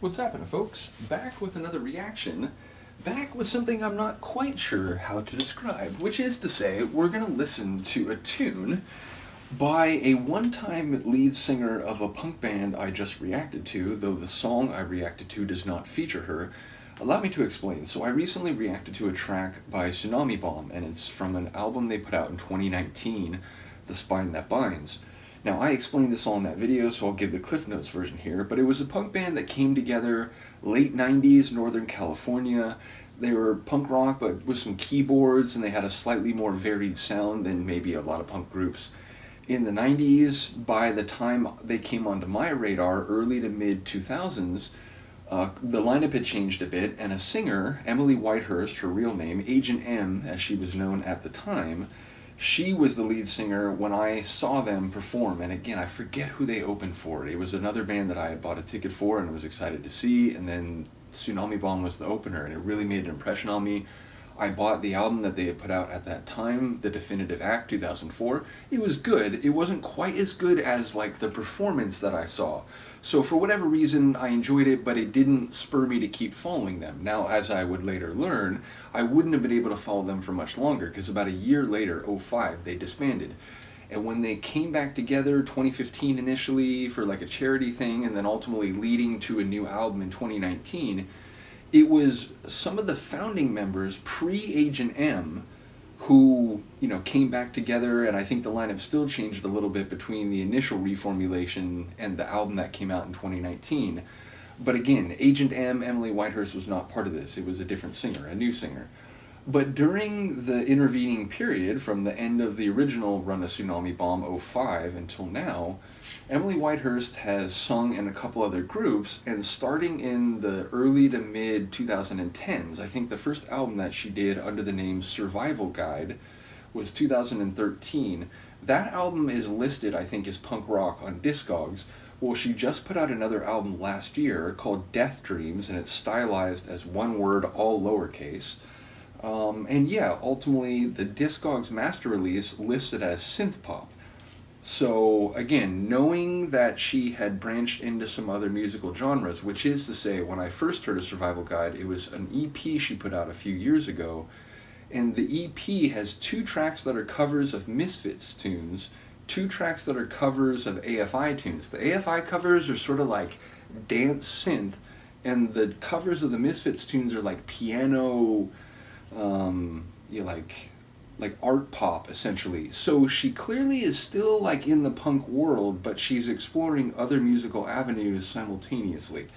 What's happening, folks? Back with another reaction. Back with something I'm not quite sure how to describe, which is to say, we're going to listen to a tune by a one-time lead singer of a punk band I just reacted to, though the song I reacted to does not feature her. Allow me to explain. So I recently reacted to a track by Tsunami Bomb, and it's from an album they put out in 2019, The Spine That Binds. Now, I explained this all in that video, so I'll give the Cliff Notes version here, but it was a punk band that came together late 90s, Northern California. They were punk rock, but with some keyboards, and they had a slightly more varied sound than maybe a lot of punk groups. In the 90s, by the time they came onto my radar, early to mid-2000s, the lineup had changed a bit, and a singer, Emily Whitehurst, her real name, Agent M, as she was known at the time, she was the lead singer when I saw them perform, and again, I forget who they opened for. It was another band that I had bought a ticket for and was excited to see, and then Tsunami Bomb was the opener, and it really made an impression on me. I bought the album that they had put out at that time, The Definitive Act, 2004. It was good. It wasn't quite as good as like the performance that I saw. So for whatever reason, I enjoyed it, but it didn't spur me to keep following them. Now, as I would later learn, I wouldn't have been able to follow them for much longer, because about a year later, '05, they disbanded. And when they came back together, 2015 initially, for like a charity thing, and then ultimately leading to a new album in 2019, it was some of the founding members, pre-Agent M, who, came back together, and I think the lineup still changed a little bit between the initial reformulation and the album that came out in 2019. But again, Agent M, Emily Whitehurst, was not part of this. It was a different singer, a new singer. But during the intervening period, from the end of the original run of Tsunami Bomb, '05, until now, Emily Whitehurst has sung in a couple other groups, and starting in the early to mid 2010s, I think the first album that she did under the name Survival Guide was 2013. That album is listed, I think, as punk rock on Discogs. Well, she just put out another album last year called Death Dreams, and it's stylized as one word, all lowercase. And yeah, ultimately, the Discogs master release listed as synth pop. So again, knowing that she had branched into some other musical genres, which is to say, when I first heard of Survival Guide, it was an EP she put out a few years ago, and the EP has 2 tracks that are covers of Misfits tunes, 2 tracks that are covers of AFI tunes. The AFI covers are sort of like dance synth, and the covers of the Misfits tunes are like piano, like art pop, essentially. So she clearly is still like in the punk world, but she's exploring other musical avenues simultaneously.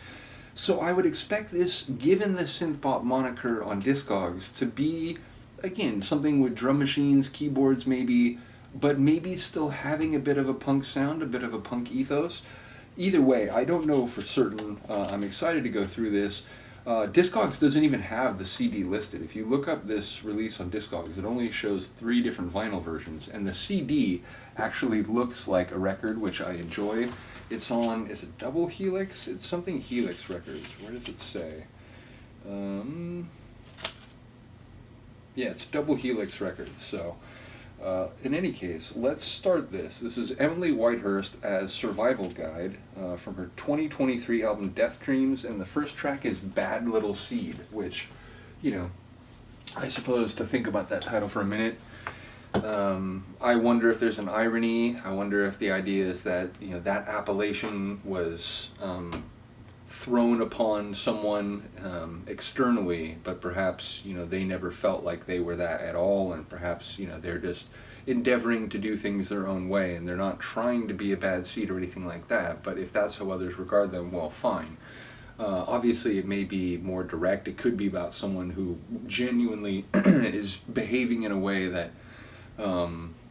So I would expect this, given the synth pop moniker on Discogs, to be, again, something with drum machines, keyboards maybe, but maybe still having a bit of a punk sound, a bit of a punk ethos. Either way, I don't know for certain. I'm excited to go through this. Discogs doesn't even have the CD listed. If you look up this release on Discogs, it only shows 3 different vinyl versions, and the CD actually looks like a record, which I enjoy. It's on, is it Double Helix? It's something Helix Records. Where does it say? Yeah, it's Double Helix Records, so... in any case, let's start this. This is Emily Whitehurst as Survival Guide from her 2023 album Death Dreams, and the first track is Bad Little Seed, which, I suppose to think about that title for a minute, I wonder if there's an irony. I wonder if the idea is that, that appellation was thrown upon someone externally, but perhaps they never felt like they were that at all, and perhaps they're just endeavoring to do things their own way, and they're not trying to be a bad seed or anything like that. But if that's how others regard them, well, fine. Obviously, it may be more direct. It could be about someone who genuinely is behaving in a way that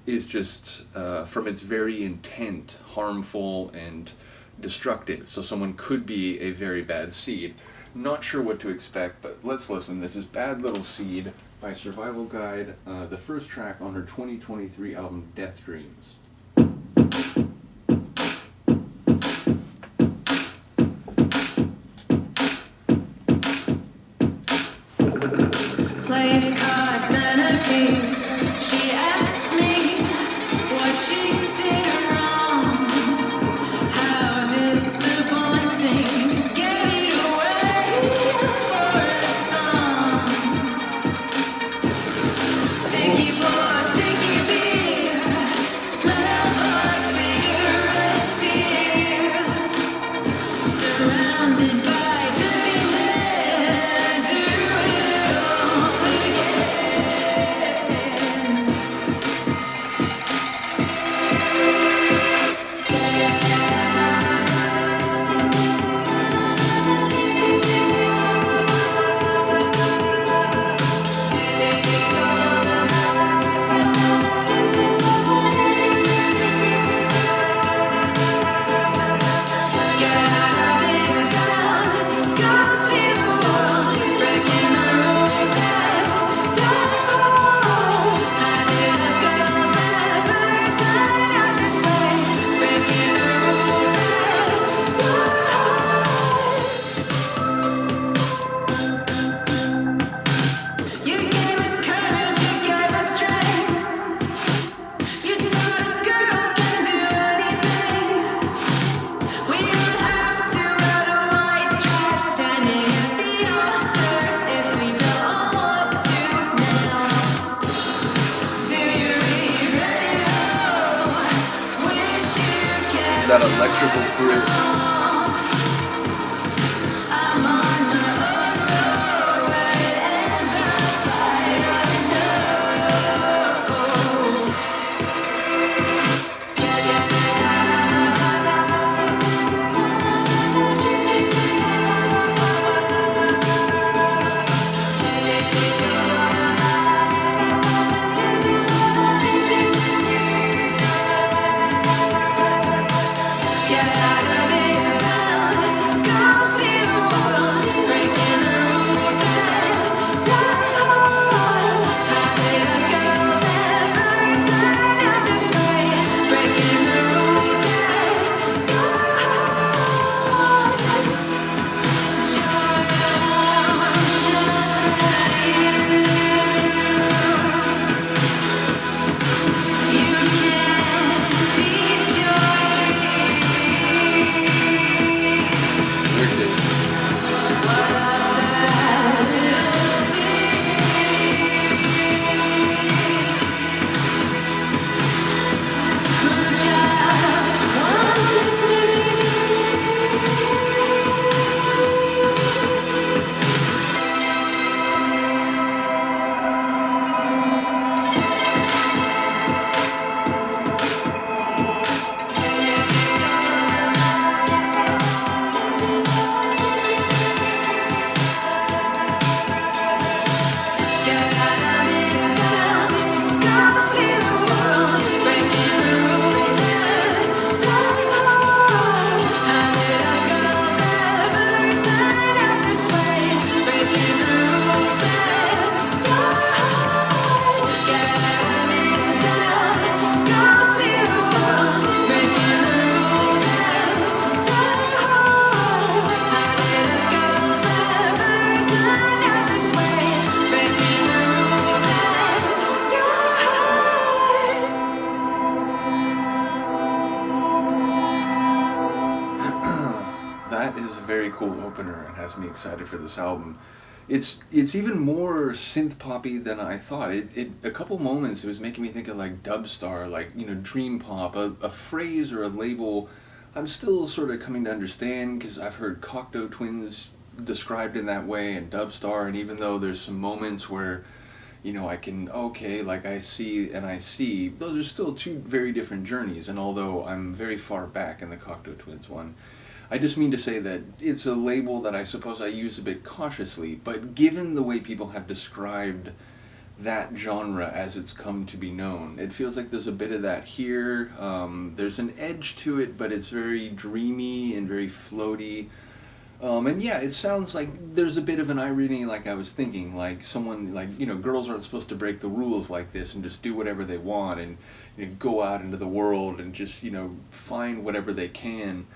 is just, from its very intent, harmful and destructive. So someone could be a very bad seed. Not sure what to expect, but let's listen. This is Bad Little Seed by Survival Guide, the first track on her 2023 album Death Dreams. Plays cards and appears. She asks me what she did wrong. How disappointing. Get it surrounded by dirty men. Do it all You gave us courage, you gave us strength. You taught us girls can do anything. We don't have to wear the white dress, standing at the altar if we don't want to now. Do you really know? Wish you kept That electrical grip. I'm on my own road where it ends up. I don't get out of this town, go see the world, breaking the rules and die hard. How did us girls ever turn out this way? Breaking the rules and die hard. You can't teach your Wicked. Get out of this town, go see the world, breaking the rules and die hard. How did us girls ever turn out this way? Breaking the rules and die hard. Get out of this town, go see the world, breaking the rules and die hard. How did us girls ever turn out this way? Breaking the rules and die hard. That is a very cool opener and has me excited for this album. It's even more synth poppy than I thought. It a couple moments it was making me think of like dubstar, like dream pop, a phrase or a label I'm still sort of coming to understand because I've heard Cocteau Twins described in that way and dubstar, and even though there's some moments where I can, okay, like I see and I see, those are still two very different journeys. And although I'm very far back in the Cocteau Twins one, I just mean to say that it's a label that I suppose I use a bit cautiously, but given the way people have described that genre as it's come to be known, it feels like there's a bit of that here. There's an edge to it, but it's very dreamy and very floaty. And yeah, it sounds like there's a bit of an irony, like I was thinking, like someone, like, girls aren't supposed to break the rules like this and just do whatever they want and go out into the world and just, find whatever they can.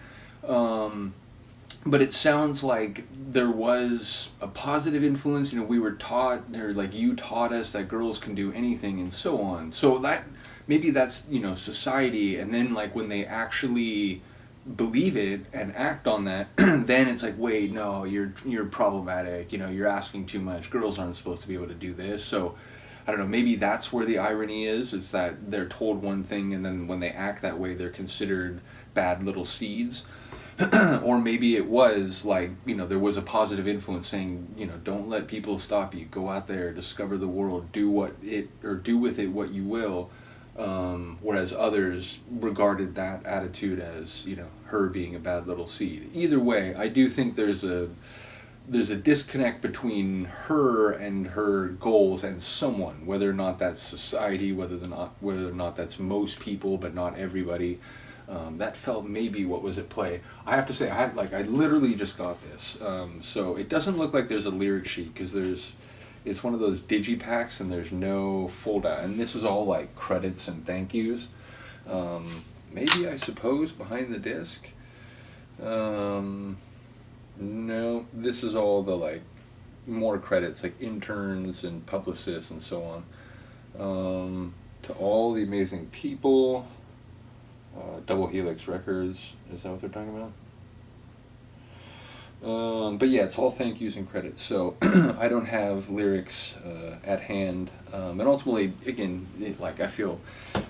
But it sounds like there was a positive influence, we were taught, or like you taught us that girls can do anything and so on. So that, maybe that's, society, and then like when they actually believe it and act on that, then it's like, wait, no, you're problematic, you're asking too much, girls aren't supposed to be able to do this. So I don't know, maybe that's where the irony is. It's that they're told one thing and then when they act that way they're considered bad little seeds. Or maybe it was like, there was a positive influence saying, don't let people stop you. Go out there, discover the world, do with it what you will. Whereas others regarded that attitude as, her being a bad little seed. Either way, I do think there's a disconnect between her and her goals and someone, whether or not that's society, whether or not that's most people, but not everybody. That felt maybe what was at play. I have to say, I literally just got this. So it doesn't look like there's a lyric sheet, because it's one of those digipacks and there's no foldout. And this is all like credits and thank yous. Maybe, I suppose, behind the disc. No, this is all the like more credits, like interns and publicists and so on. To all the amazing people. Double Helix Records, is that what they're talking about? But yeah, it's all thank yous and credits, so I don't have lyrics at hand. And ultimately, again, I feel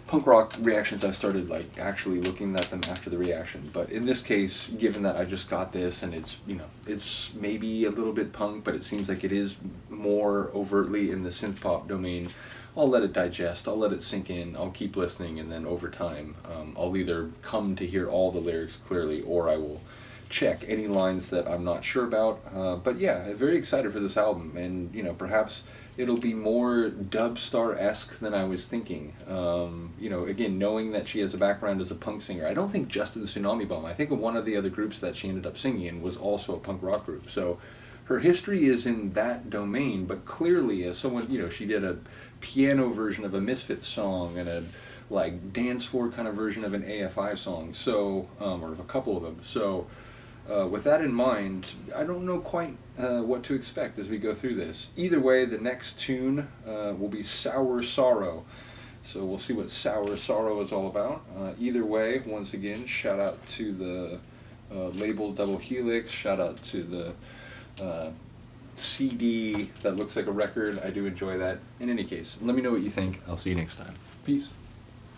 punk rock reactions, I started actually looking at them after the reaction. But in this case, given that I just got this and it's maybe a little bit punk, but it seems like it is more overtly in the synth pop domain, I'll let it digest, I'll let it sink in, I'll keep listening, and then over time, I'll either come to hear all the lyrics clearly, or I will check any lines that I'm not sure about. But yeah, very excited for this album, and perhaps it'll be more Dubstar-esque than I was thinking. Again, knowing that she has a background as a punk singer, I don't think just in the Tsunami Bomb. I think one of the other groups that she ended up singing in was also a punk rock group. So her history is in that domain, but clearly as someone, she did a piano version of a Misfits song and a dance floor kind of version of an AFI song, so or of a couple of them. So with that in mind, I don't know quite what to expect as we go through this. Either way, the next tune will be Sour Sorrow. So we'll see what Sour Sorrow is all about. Either way, once again, shout out to the label Double Helix, shout out to the CD that looks like a record. I do enjoy that. In any case, let me know what you think. I'll see you next time. Peace.